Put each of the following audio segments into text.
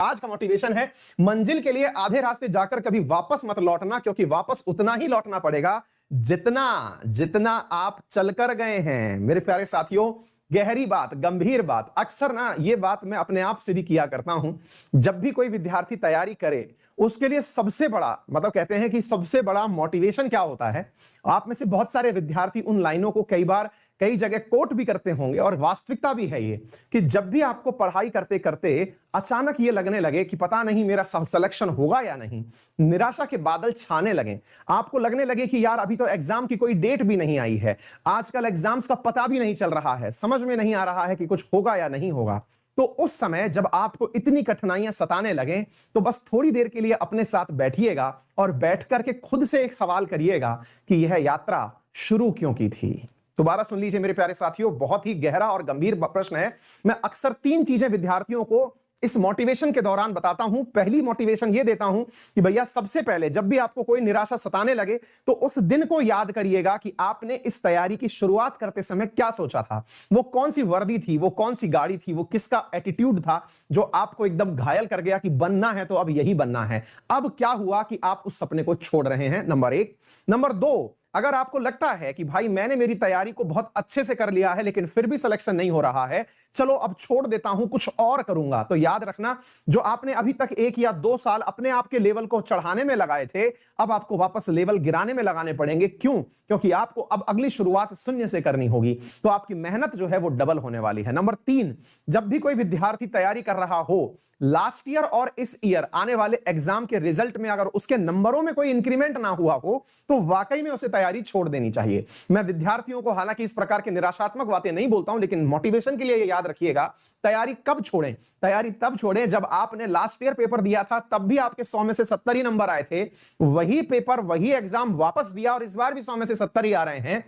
आज का मोटिवेशन है, मंजिल के लिए आधे रास्ते जाकर कभी वापस मत लौटना, क्योंकि वापस उतना ही लौटना पड़ेगा जितना जितना आप चलकर गए हैं। मेरे प्यारे साथियों, गहरी बात, गंभीर बात, अक्सर ना ये बात मैं अपने आप से भी किया करता हूं। जब भी कोई विद्यार्थी तैयारी करे, उसके लिए सबसे बड़ा मतलब कहते हैं कि सबसे बड़ा मोटिवेशन क्या होता है। आप में से बहुत सारे विद्यार्थी उन लाइनों को कई बार कई जगह कोट भी करते होंगे, और वास्तविकता भी है ये कि जब भी आपको पढ़ाई करते करते अचानक ये लगने लगे कि पता नहीं मेरा सिलेक्शन होगा या नहीं, निराशा के बादल छाने लगे, आपको लगने लगे कि यार अभी तो एग्जाम की कोई डेट भी नहीं आई है, आजकल एग्जाम्स का पता भी नहीं चल रहा है, समझ में नहीं आ रहा है कि कुछ होगा या नहीं होगा, तो उस समय जब आपको इतनी कठिनाइयां सताने लगे, तो बस थोड़ी देर के लिए अपने साथ बैठिएगा और बैठ करके खुद से एक सवाल करिएगा कि यह यात्रा शुरू क्यों की थी। दोबारा सुन लीजिए मेरे प्यारे साथियों, बहुत ही गहरा और गंभीर प्रश्न है। मैं अक्सर 3 चीजें विद्यार्थियों को इस मोटिवेशन के दौरान बताता हूं। पहली मोटिवेशन यह देता हूं कि भैया सबसे पहले जब भी आपको कोई निराशा सताने लगे, तो उस दिन को याद करिएगा कि आपने इस तैयारी की शुरुआत करते समय क्या सोचा था। वो कौन सी वर्दी थी, वो कौन सी गाड़ी थी, वो किसका एटीट्यूड था जो आपको एकदम घायल कर गया कि बनना है तो अब यही बनना है। अब क्या हुआ कि आप उस सपने को छोड़ रहे हैं, नंबर 1। नंबर 2, अगर आपको लगता है कि भाई मैंने मेरी तैयारी को बहुत अच्छे से कर लिया है लेकिन फिर भी सिलेक्शन नहीं हो रहा है, चलो अब छोड़ देता हूं, कुछ और करूंगा, तो याद रखना जो आपने अभी तक 1 या 2 साल अपने आप के लेवल को चढ़ाने में लगाए थे, अब आपको वापस लेवल गिराने में लगाने पड़ेंगे। क्यों? क्योंकि आपको अब अगली शुरुआत शून्य से करनी होगी, तो आपकी मेहनत जो है वो डबल होने वाली है। नंबर 3, जब भी कोई विद्यार्थी तैयारी कर रहा हो, लास्ट ईयर और इस ईयर आने वाले एग्जाम के रिजल्ट में अगर उसके नंबरों में कोई इंक्रीमेंट ना हुआ हो, तो वाकई में उसे तैयारी छोड़ देनी चाहिए। मैं विद्यार्थियों को हालांकि इस प्रकार की निराशात्मक बातें नहीं बोलता हूं, लेकिन मोटिवेशन के लिए ये याद रखिएगा, तैयारी कब छोड़ें? तैयारी तब छोड़ें जब आपने लास्ट ईयर पेपर दिया था, तब भी आपके 100 में से 70 ही नंबर आए थे, वही पेपर वही एग्जाम वापस दिया और इस बार भी 100 में से 70 ही आ रहे हैं,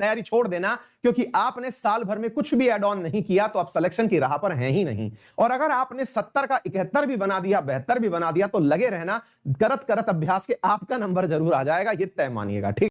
तैयारी छोड़ देना, क्योंकि आपने साल भर में कुछ भी एड ऑन नहीं किया, तो आप सिलेक्शन की राह पर हैं ही नहीं। और अगर आपने 70 का 71 भी बना दिया, 72 भी बना दिया, तो लगे रहना, करत करत अभ्यास के आपका नंबर जरूर आ जाएगा, ये तय मानिएगा। ठीक।